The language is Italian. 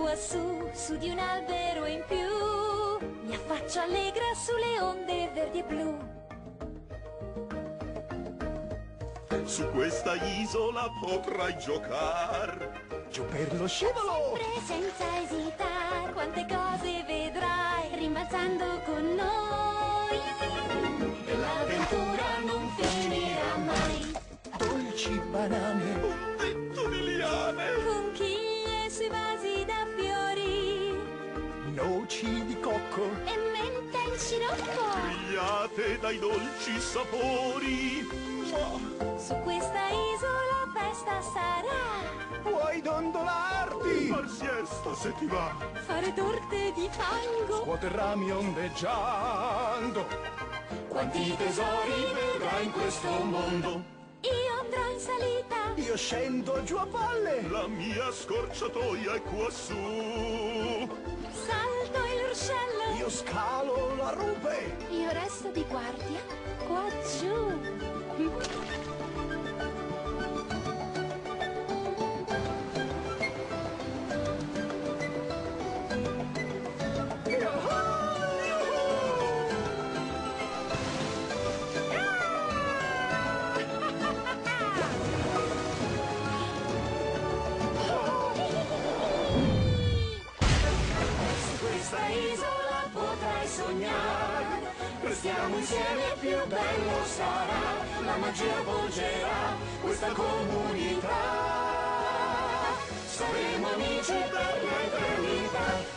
quassù, su di un albero in più, mi affaccio allegra sulle onde verdi e blu. Su questa isola potrai giocare. Giù per lo scivolo! Sempre senza esitare, quante cose vedrai rimbalzando con noi. E l'avventura non finirà mai. Dolci banane, Un tetto di liane. Conchiglie sui vasi da fiori noci di cocco, e menta in sciroppo. Grigliate dai dolci sapori. Su questa isola festa sarà, puoi dondolarti, Far siesta se ti va. fare torte di fango. scuoter rami ondeggiando. Quanti tesori vedrai in questo mondo. Io andrò in salita, Io scendo giù a valle, La mia scorciatoia è quassù. salto il ruscello. io scalo la rupe. Io resto di guardia qua giù. Su questa isola potrai sognare, restiamo insieme e più bello sarà, la magia avvolgerà questa comunità, saremo amici per l'eternità.